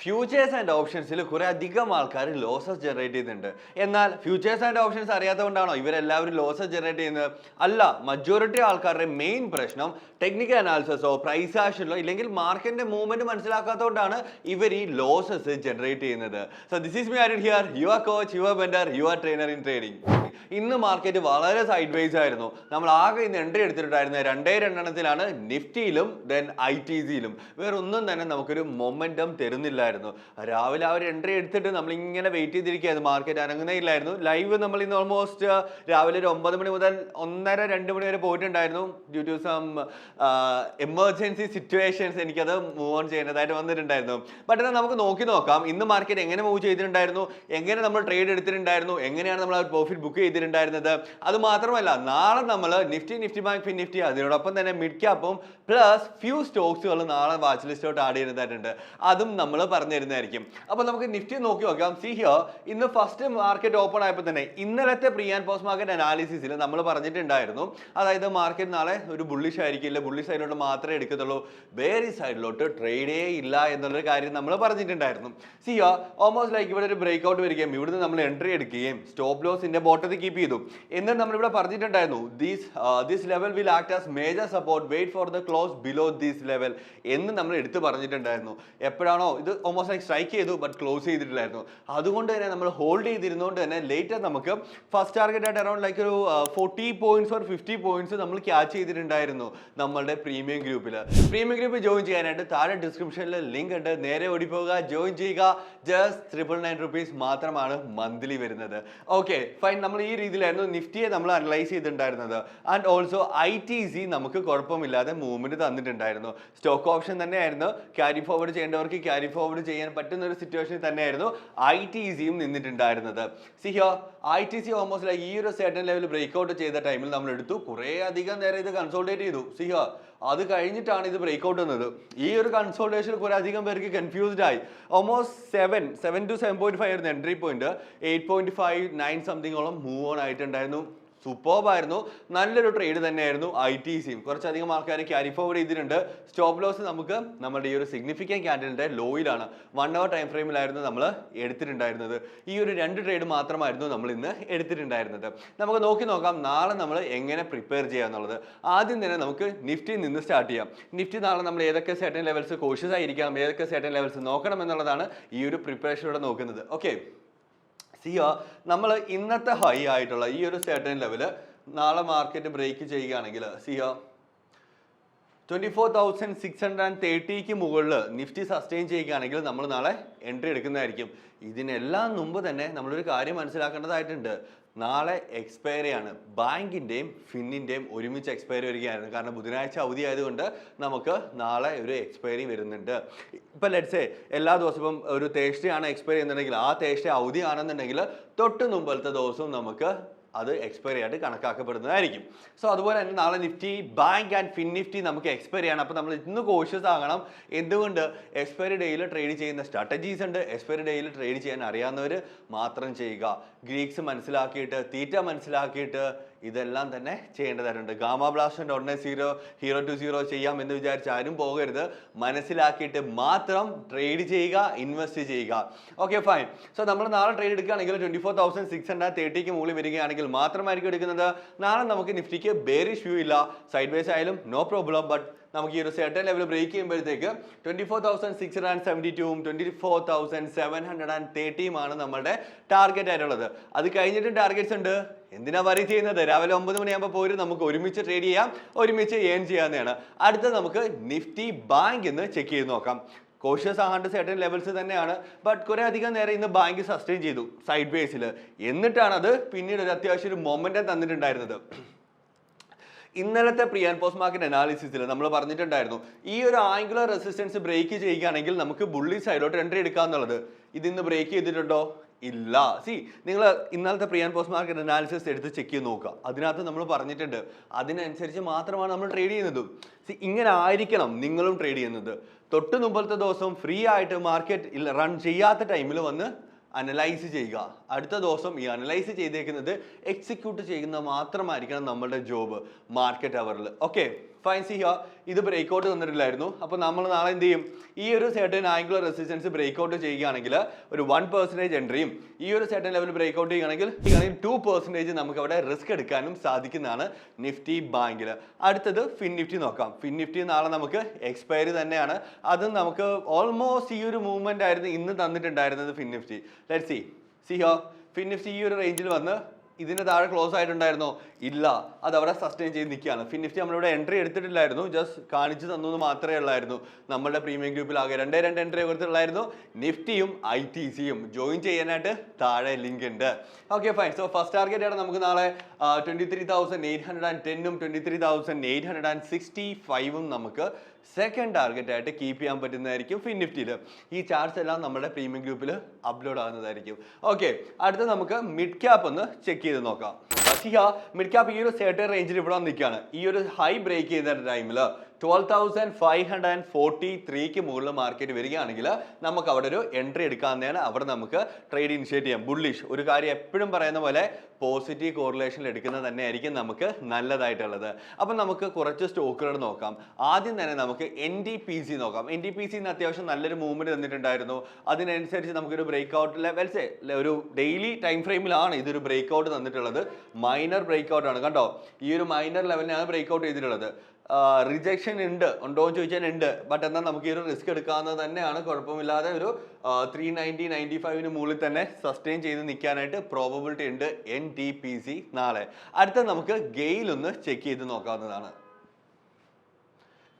Futures and ഓപ്ഷൻസിൽ കുറെ അധികം ആൾക്കാർ ലോസസ് ജനറേറ്റ് ചെയ്യുന്നുണ്ട്. എന്നാൽ ഫ്യൂച്ചേഴ്സ് ആൻഡ് ഓപ്ഷൻസ് അറിയാത്തതുകൊണ്ടാണോ ഇവരെല്ലാവരും ലോസസ് ജനറേറ്റ് ചെയ്യുന്നത്? അല്ല, മജോറിറ്റി ആൾക്കാരുടെ മെയിൻ പ്രശ്നം ടെക്നിക്കൽ അനാലിസിസോ പ്രൈസ് ആക്ഷനിലോ ഇല്ലെങ്കിൽ മാർക്കറ്റിന്റെ മൂവ്മെന്റ് മനസ്സിലാക്കാത്തതുകൊണ്ടാണ് ഇവർ ഈ ലോസസ് ജനറേറ്റ് ചെയ്യുന്നത്. So this is me arid here, your coach, your mentor, your trainer in trading. ഇന്ന് മാർക്കറ്റ് വളരെ സൈഡ് വേസ് ആയിരുന്നു. നമ്മൾ ആകെ ഇന്ന് എൻട്രി എടുത്തിട്ടുണ്ടായിരുന്നത് രണ്ടെണ്ണത്തിലാണ്, നിഫ്റ്റിയിലും ദെൻ ITCയിലും. വേറെ ഒന്നും തന്നെ നമുക്കൊരു മൊമെന്റം തരുന്നില്ലായിരുന്നു. രാവിലെ അവർ എൻട്രി എടുത്തിട്ട് നമ്മൾ ഇങ്ങനെ വെയിറ്റ് ചെയ്തിരിക്കുകയായിരുന്നു, മാർക്കറ്റ് അനങ്ങുന്നേയില്ലായിരുന്നു. ലൈവ് നമ്മൾ ഇന്ന് ഓൾമോസ്റ്റ് രാവിലെ ഒരു 9 മണി മുതൽ 1:30-2 മണി വരെ പോയിട്ടുണ്ടായിരുന്നു. Due to some emergency situations എനിക്കത് മൂവ് ഓൺ ചെയ്യേണ്ടതായിട്ട് വന്നിട്ടുണ്ടായിരുന്നു. ബട്ട് എന്നാൽ നമുക്ക് നോക്കാം ഇന്ന് മാർക്കറ്റ് എങ്ങനെ മൂവ് ചെയ്തിട്ടുണ്ടായിരുന്നു, എങ്ങനെ നമ്മൾ ട്രേഡ് എടുത്തിട്ടുണ്ടായിരുന്നു, എങ്ങനെയാണ് നമ്മൾ ആ പ്രോഫിറ്റ് ബുക്ക് ചെയ്തിട്ടുണ്ടായിരുന്നത്. അത് മാത്രമല്ല നാളെ നമ്മൾ നിഫ്റ്റി ബാങ്ക് ഫിൻ നിഫ്റ്റി അതിനോടൊപ്പം തന്നെ മിഡ് ക്യാപ്പും പ്ലസ് ഫ്യൂ സ്റ്റോക്സുകൾ നാളെ വാച്ച് ലിസ്റ്റോട്ട് ആഡ് ചെയ്യുന്നതായിട്ടുണ്ട്. അതും നമ്മൾ പറഞ്ഞു തരുന്നതായിരിക്കും. അപ്പോൾ നമുക്ക് നിഫ്റ്റി നോക്കി നോക്കാം. സി ഹിയർ, ഇന്ന് ഫസ്റ്റ് മാർക്കറ്റ് ഓപ്പൺ ആയപ്പോൾ തന്നെ ഇന്നലത്തെ പ്രീ ആൻഡ് പോസ്റ്റ് മാർക്കറ്റ് അനാലിസിസിൽ നമ്മൾ പറഞ്ഞിട്ടുണ്ടായിരുന്നു, അതായത് മാർക്കറ്റ് നാളെ ഒരു ബുള്ളിഷ് ആയിരിക്കില്ല, ബുള്ളിഷ് സൈഡിലോട്ട് മാത്രമേ എടുക്കത്തുള്ളൂ, ബെയറിഷ് സൈഡിലോട്ട് ട്രേഡേ ഇല്ല എന്നുള്ളൊരു കാര്യം നമ്മൾ പറഞ്ഞിട്ടുണ്ടായിരുന്നു. സി ഹിയർ, ഓൾമോസ്റ്റ് ലൈക്ക് ഇവിടെ ഒരു ബ്രേക്ക് ഔട്ട് വരികയും ഇവിടുന്ന് നമ്മൾ എൻട്രി എടുക്കുകയും സ്റ്റോപ്പ് ലോസിന്റെ ബോട്ടത്തിൽ കീപ്പ് ചെയ്തു. എന്നിട്ട് നമ്മളിവിടെ പറഞ്ഞിട്ടുണ്ടായിരുന്നു this level will act as major support, wait for the close below this level എന്ന് നമ്മൾ എടുത്ത് പറഞ്ഞിട്ടുണ്ടായിരുന്നു. എപ്പോഴാണോ ഇത് ഓൾമോസ്റ്റ് ലൈക്ക് സ്ട്രൈക്ക് ചെയ്തു ബട്ട് ക്ലോസ് ചെയ്തിട്ടില്ലായിരുന്നു. അതുകൊണ്ട് തന്നെ നമ്മൾ ഹോൾഡ് ചെയ്തിരുന്നതുകൊണ്ട് തന്നെ ലേറ്റർ നമുക്ക് ഫസ്റ്റ് ടാർഗറ്റ് ആയിട്ട് അറൗണ്ട് ലൈക്ക് ഒരു 40 പോയിന്റ്സ് ഓർ 50 പോയിന്റ്സ് നമ്മൾ ക്യാച്ച് ചെയ്തിട്ടുണ്ടായിരുന്നു നമ്മളുടെ പ്രീമിയം ഗ്രൂപ്പിൽ. പ്രീമിയം ഗ്രൂപ്പിൽ ജോയിൻ ചെയ്യാനായിട്ട് താഴെ ഡിസ്ക്രിപ്ഷനിൽ ലിങ്ക് ഉണ്ട്, നേരെ ഓടിപ്പോവുക, ജോയിൻ ചെയ്യുക. ജസ്റ്റ് 999 rupees മാത്രമാണ് മന്ത്ലി വരുന്നത്. Okay fine. നമ്മൾ ഈ രീതിയിലായിരുന്നു നിഫ്റ്റിയെ നമ്മൾ അനലൈസ് ചെയ്തിട്ടുണ്ടായിരുന്നത്. ആൻഡ് ഓൾസോ ITC നമുക്ക് കുഴപ്പമില്ലാതെ മൂവ്മെന്റ് തന്നിട്ടുണ്ടായിരുന്നു. സ്റ്റോക്ക് ഓപ്ഷൻ തന്നെയായിരുന്നു, ക്യാരി ഫോർവേഡ് ചെയ്യേണ്ടവർക്ക് ക്യാരി ഫോർവേഡ് ചെയ്യാൻ പറ്റുന്ന ഒരു സിറ്റുവേഷനിൽ തന്നെയായിരുന്നു ITCയും നിന്നിട്ടുണ്ടായിരുന്നത്. See here, ITC almost like ഈ ഒരു സർട്ടൻ ലെവൽ ബ്രേക്ക് ഔട്ട് ചെയ്ത ടൈമിൽ നമ്മൾ എടുത്തു, കുറേ അധികം നേരം ഇത് കൺസോൾട്ടേറ്റ് ചെയ്തു. സി ഹിയർ, അത് കഴിഞ്ഞിട്ടാണ് ഇത് ബ്രേക്ക് ഔട്ട് വന്നത്. ഈ ഒരു കൺസോൾട്ടേഷൻ കുറെ അധികം പേർക്ക് കൺഫ്യൂസ്ഡ് ആയി. ഓൾമോസ്റ്റ് 7 to 7.5 ആയിരുന്നു എൻട്രി പോയിന്റ്, 8.5 9 സംതിങ്ങോളം മൂവ് ഓൺ ആയിട്ടുണ്ടായിരുന്നു. സൂപ്പർബായിരുന്നു, നല്ലൊരു ട്രേഡ് തന്നെയായിരുന്നു. ITCയും കുറച്ചധികം ആൾക്കാർ ക്യാരി ഫോർവേഡ് ചെയ്തിട്ടുണ്ട്. സ്റ്റോപ്പ് ലോസ് നമുക്ക് നമ്മുടെ ഈ ഒരു സിഗ്നിഫിക്കൻറ്റ് ക്യാൻഡലിന്റെ ലോയിലാണ്, 1 hour ടൈം ഫ്രെയിമിലായിരുന്നു നമ്മൾ എടുത്തിട്ടുണ്ടായിരുന്നത്. ഈ ഒരു 2 ട്രേഡ് മാത്രമായിരുന്നു നമ്മൾ ഇന്ന് എടുത്തിട്ടുണ്ടായിരുന്നത്. നമുക്ക് നോക്കാം നാളെ നമ്മൾ എങ്ങനെ പ്രിപ്പയർ ചെയ്യുക എന്നുള്ളത്. ആദ്യം തന്നെ നമുക്ക് നിഫ്റ്റിയിൽ നിന്ന് സ്റ്റാർട്ട് ചെയ്യാം. നിഫ്റ്റി നാളെ നമ്മൾ ഏതൊക്കെ സെർട്ടൻ ലെവൽസ് കോഷ്യസ് ആയിരിക്കണം, ഏതൊക്കെ സെർട്ടൻ ലെവൽസ് നോക്കണം എന്നുള്ളതാണ് ഈ ഒരു പ്രിപ്പറേഷനിലൂടെ നോക്കുന്നത്. ഓക്കെ, സിയോ, നമ്മൾ ഇന്നത്തെ ഹൈ ആയിട്ടുള്ള ഈ ഒരു സെർട്ടൻ ലെവല് നാളെ മാർക്കറ്റ് ബ്രേക്ക് ചെയ്യുകയാണെങ്കിൽ സിയോ 24,630 മുകളിൽ നിഫ്റ്റി സസ്റ്റെയിൻ ചെയ്യുകയാണെങ്കിൽ നമ്മൾ നാളെ എൻട്രി എടുക്കുന്നതായിരിക്കും. ഇതിനെല്ലാം മുമ്പ് തന്നെ നമ്മളൊരു കാര്യം മനസ്സിലാക്കേണ്ടതായിട്ടുണ്ട്. നാളെ എക്സ്പയറി ആണ്, ബാങ്കിൻ്റെയും ഫിന്നിൻ്റെയും ഒരുമിച്ച് എക്സ്പയറി വരികയായിരുന്നു. കാരണം ബുധനാഴ്ച അവധി ആയതുകൊണ്ട് നമുക്ക് നാളെ ഒരു എക്സ്പയറി വരുന്നുണ്ട്. ഇപ്പം ലെറ്റ്സേ എല്ലാ ദിവസവും ഒരു തേഴ്സ്ഡേ ആണ് എക്സ്പയറി ചെയ്യുന്നുണ്ടെങ്കിൽ ആ തേഴ്സ്ഡേ അവധി ആണെന്നുണ്ടെങ്കിൽ തൊട്ട് മുമ്പത്തെ ദിവസവും നമുക്ക് അത് എക്സ്പയറി ആയിട്ട് കണക്കാക്കപ്പെടുന്നതായിരിക്കും. സോ അതുപോലെ തന്നെ നാളെ Nifty Bank and Fin Nifty നമുക്ക് എക്സ്പയറി ആണ്. അപ്പോൾ നമ്മൾ ഇന്ന് കോഷ്യസ് ആകണം. എന്തുകൊണ്ട്? എക്സ്പയറി ഡേയിൽ ട്രേഡ് ചെയ്യുന്ന സ്ട്രാറ്റജീസ് ഉണ്ട്. എക്സ്പയറി ഡേയിൽ ട്രേഡ് ചെയ്യാൻ അറിയാവുന്നവർ മാത്രം ചെയ്യുക. ഗ്രീക്സ് മനസ്സിലാക്കിയിട്ട്, തീറ്റ മനസ്സിലാക്കിയിട്ട് ഇതെല്ലാം തന്നെ ചെയ്യേണ്ടതായിട്ടുണ്ട്. ഗാമ ബ്ലാസ്റ്റിൻ്റെ ഉടനെ ഹീറോ ടു സീറോ ചെയ്യാം എന്ന് വിചാരിച്ച് ആരും പോകരുത്. മനസ്സിലാക്കിയിട്ട് മാത്രം ട്രേഡ് ചെയ്യുക, ഇൻവെസ്റ്റ് ചെയ്യുക. Okay fine. സോ നമ്മൾ നാളെ ട്രേഡ് എടുക്കുകയാണെങ്കിൽ 24,630 മുകളിൽ വരികയാണെങ്കിൽ മാത്രമായിരിക്കും എടുക്കുന്നത്. നാളെ നമുക്ക് നിഫ്റ്റിക്ക് ബെയറിഷ് വ്യൂ ഇല്ല, സൈഡ് വേസ് ആയാലും നോ പ്രോബ്ലം. ബട്ട് നമുക്ക് ഈ ഒരു സെർട്ടൻ ലെവൽ ബ്രേക്ക് ചെയ്യുമ്പോഴത്തേക്ക് 24,672 24,730 ആണ് നമ്മുടെ ടാർഗറ്റ് ആയിട്ടുള്ളത്. അത് കഴിഞ്ഞിട്ട് ടാർഗറ്റ്സ് ഉണ്ട്. എന്തിനാ വറി ചെയ്യുന്നത്? രാവിലെ 9 മണിയാകുമ്പോൾ പോരും, നമുക്ക് ഒരുമിച്ച് ട്രേഡ് ചെയ്യാം, ഒരുമിച്ച് ഏൺ ചെയ്യാവുന്നതാണ്. അടുത്ത നമുക്ക് നിഫ്റ്റി ബാങ്ക് എന്ന് ചെക്ക് ചെയ്ത് നോക്കാം. കോഷ്യസ് ആകാണ്ട് സെർട്ടൻ ലെവൽസ് തന്നെയാണ്. ബട്ട് കുറെ അധികം നേരം ഇന്ന് ബാങ്ക് സസ്റ്റെയിൻ ചെയ്തു സൈഡ് വേസിൽ. എന്നിട്ടാണ് അത് പിന്നീട് ഒരു അത്യാവശ്യം ഒരു മൊമെന്റം തന്നിട്ടുണ്ടായിരുന്നത്. ഇന്നലത്തെ പ്രീ ആൻഡ് പോസ്റ്റ് മാർക്കറ്റ് അനാലിസിസിൽ നമ്മൾ പറഞ്ഞിട്ടുണ്ടായിരുന്നു ഈ ഒരു ആംഗുലർ റെസിസ്റ്റൻസ് ബ്രേക്ക് ചെയ്യുകയാണെങ്കിൽ നമുക്ക് ബുള്ളി സൈഡിലോട്ട് എൻട്രി എടുക്കാന്നുള്ളത്. ഇതിന്ന് ബ്രേക്ക് ചെയ്തിട്ടുണ്ടോ? ഇല്ല. സി, നിങ്ങൾ ഇന്നലത്തെ pre and post market analysis എടുത്ത് ചെക്ക് ചെയ്ത് നോക്കുക. അതിനകത്ത് നമ്മൾ പറഞ്ഞിട്ടുണ്ട് അതിനനുസരിച്ച് മാത്രമാണ് നമ്മൾ ട്രേഡ് ചെയ്യുന്നത്. സി, ഇങ്ങനെ ആയിരിക്കണം നിങ്ങളും ട്രേഡ് ചെയ്യുന്നത്. തൊട്ട് മുമ്പത്തെ ദിവസം ഫ്രീ ആയിട്ട് മാർക്കറ്റ് റൺ ചെയ്യാത്ത ടൈമിൽ വന്ന് അനലൈസ് ചെയ്യുക. അടുത്ത ദിവസം ഈ അനലൈസ് ചെയ്തേക്കുന്നത് എക്സിക്യൂട്ട് ചെയ്യുന്ന മാത്രമായിരിക്കണം നമ്മളുടെ ജോബ് മാർക്കറ്റ് അവറിൽ. Okay fine. സി ഹിയർ, ഇത് ബ്രേക്ക്ഔട്ട് തന്നിട്ടില്ലായിരുന്നു. അപ്പോൾ നമ്മൾ നാളെ എന്ത് ചെയ്യും? ഈ ഒരു സെർട്ടൻ ആംഗുലർ റെസിസ്റ്റൻസ് ബ്രേക്ക്ഔട്ട് ചെയ്യുകയാണെങ്കിൽ ഒരു 1% എൻട്രിയും ഈ ഒരു സെർട്ടൻ ലെവൽ ബ്രേക്ക്ഔട്ട് ചെയ്യുകയാണെങ്കിൽ 2% നമുക്ക് അവിടെ റിസ്ക് എടുക്കാനും സാധിക്കുന്നതാണ് നിഫ്റ്റി ബാങ്കിൽ. അടുത്തത് ഫിൻ നിഫ്റ്റി നോക്കാം. ഫിൻ നിഫ്റ്റി നാളെ നമുക്ക് എക്സ്പയറി തന്നെയാണ്. അതും നമുക്ക് ഓൾമോസ്റ്റ് ഈ ഒരു മൂവ്മെന്റ് ആയിരുന്നു ഇന്ന് തന്നിട്ടുണ്ടായിരുന്നത് fin nifty. Let's see. See here, fin nifty ഈ ഒരു റേഞ്ചിൽ വന്ന് ഇതിന് താഴെ ക്ലോസ് ആയിട്ടുണ്ടായിരുന്നോ? ഇല്ല, അത് അവിടെ സസ്റ്റെയിൻ ചെയ്ത് നിൽക്കുകയാണ്. ഫിൻ നിഫ്റ്റി നമ്മളിവിടെ എൻട്രി എടുത്തിട്ടില്ലായിരുന്നു, ജസ്റ്റ് കാണിച്ചു തന്നു മാത്രമേ ഉള്ളായിരുന്നു. നമ്മുടെ പ്രീമിയം ഗ്രൂപ്പിൽ ആകെ 2 എൻട്രി കൊടുത്തിട്ടുള്ളായിരുന്നു. നിഫ്റ്റിയും ITCയും ജോയിൻ ചെയ്യാനായിട്ട് താഴെ ലിങ്ക് ഉണ്ട്. Okay fine. So first target ആണ് നമുക്ക് നാളെ 23,810ഉം 23,865ഉം നമുക്ക് സെക്കൻഡ് ടാർഗറ്റ് ആയിട്ട് കീപ്പ് ചെയ്യാൻ പറ്റുന്നതായിരിക്കും ഫിൻ നിഫ്റ്റിയിൽ. ഈ ചാർട്ട്സ് എല്ലാം നമ്മുടെ പ്രീമിയം ഗ്രൂപ്പിൽ അപ്ലോഡ് ആകുന്നതായിരിക്കും. ഓക്കെ, അടുത്ത നമുക്ക് മിഡ് ക്യാപ്പ് ഒന്ന് ചെക്ക് ചെയ്ത് നോക്കാം. മിഡ് ക്യാപ്പ് ഈ ഒരു സെർട്ടൻ റേഞ്ചിൽ ഇവിടെ നിൽക്കുകയാണ്. ഈ ഒരു ഹൈ ബ്രേക്ക് ചെയ്ത ടൈമിൽ 12,543ക്ക് മുകളിൽ മാർക്കറ്റ് വരികയാണെങ്കിൽ നമുക്ക് അവിടെ ഒരു എൻട്രി എടുക്കാവുന്നതാണ്. അവിടെ നമുക്ക് ട്രേഡ് ഇനിഷ്യേറ്റ് ചെയ്യാം. ബുള്ളിഷ് ഒരു കാര്യം എപ്പോഴും പറയുന്ന പോലെ പോസിറ്റീവ് കോറിലേഷനിൽ എടുക്കുന്നത് തന്നെയായിരിക്കും നമുക്ക് നല്ലതായിട്ടുള്ളത്. അപ്പം നമുക്ക് കുറച്ച് സ്റ്റോക്കുകൾ നോക്കാം. ആദ്യം തന്നെ നമുക്ക് NTPC നോക്കാം. NTPC അത്യാവശ്യം നല്ലൊരു മൂവ്മെന്റ് തന്നിട്ടുണ്ടായിരുന്നു. അതിനനുസരിച്ച് നമുക്കൊരു ബ്രേക്ക്ഔട്ട് ലെവൽസ് ഒരു ഡെയിലി ടൈം ഫ്രെയിമിലാണ് ഇതൊരു ബ്രേക്ക്ഔട്ട് തന്നിട്ടുള്ളത്. മൈനർ ബ്രേക്ക്ഔട്ട് ആണ് കണ്ടോ. ഈ ഒരു മൈനർ ലെവലിനാണ് ബ്രേക്ക്ഔട്ട് ചെയ്തിട്ടുള്ളത്. റിജക്ഷൻ ഉണ്ടോ എന്ന് ചോദിച്ചാൽ ഉണ്ട്. ബട്ട് എന്നാൽ നമുക്ക് ഈ ഒരു റിസ്ക് എടുക്കാവുന്നത് തന്നെയാണ്. കുഴപ്പമില്ലാതെ ഒരു 390-95 മുകളിൽ തന്നെ സസ്റ്റെയിൻ ചെയ്ത് നിൽക്കാനായിട്ട് പ്രോബബിലിറ്റി ഉണ്ട് NTPC നാളെ. അടുത്ത നമുക്ക് ഗെയിൽ ഒന്ന് ചെക്ക് ചെയ്ത് നോക്കാവുന്നതാണ്.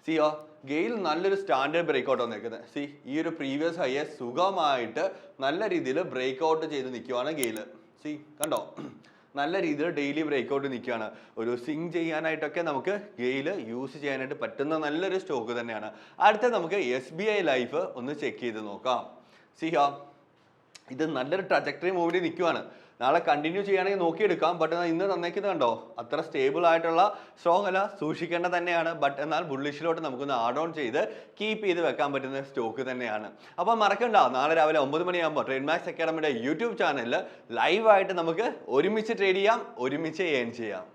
സിയോ, ഗെയിൽ നല്ലൊരു സ്റ്റാൻഡേർഡ് ബ്രേക്ക്ഔട്ട് വന്നേക്കുന്നത്. സി, ഈ ഒരു പ്രീവിയസ് ഹൈയെ സുഖമായിട്ട് നല്ല രീതിയിൽ ബ്രേക്ക്ഔട്ട് ചെയ്ത് നിൽക്കുവാണ് ഗെയിൽ. സി കണ്ടോ, നല്ല രീതിയിൽ ഡെയിലി ബ്രേക്ക്ഔട്ട് നിൽക്കുകയാണ്. ഒരു സിങ് ചെയ്യാനായിട്ടൊക്കെ നമുക്ക് ഗെയിൽ യൂസ് ചെയ്യാനായിട്ട് പറ്റുന്ന നല്ലൊരു സ്റ്റോക്ക് തന്നെയാണ്. അടുത്ത നമുക്ക് SBI ലൈഫ് ഒന്ന് ചെക്ക് ചെയ്ത് നോക്കാം. സിഹാ, ഇത് നല്ലൊരു ട്രജക്ടറി മൂവിൽ നിൽക്കുവാണ്. നാളെ കണ്ടിന്യൂ ചെയ്യുകയാണെങ്കിൽ നോക്കിയെടുക്കാം. ബട്ട് ഇന്ന് തന്നേക്കുന്നത് കണ്ടോ, അത്ര സ്റ്റേബിൾ ആയിട്ടുള്ള സ്ട്രോങ് അല്ല, സൂക്ഷിക്കേണ്ടത് തന്നെയാണ്. ബട്ട് എന്നാൽ ബുള്ളിഷിലോട്ട് നമുക്കൊന്ന് ആഡ് ഓൺ ചെയ്ത് കീപ്പ് ചെയ്ത് വെക്കാൻ പറ്റുന്ന സ്റ്റോക്ക് തന്നെയാണ്. അപ്പോൾ മറക്കണ്ട, നാളെ രാവിലെ 9 മണിയാകുമ്പോൾ ട്രേഡ്മാക്സ് അക്കാഡമിയുടെ യൂട്യൂബ് ചാനലിൽ ലൈവായിട്ട് നമുക്ക് ഒരുമിച്ച് ട്രേഡ് ചെയ്യാം, ഒരുമിച്ച് ഏൺ ചെയ്യാം.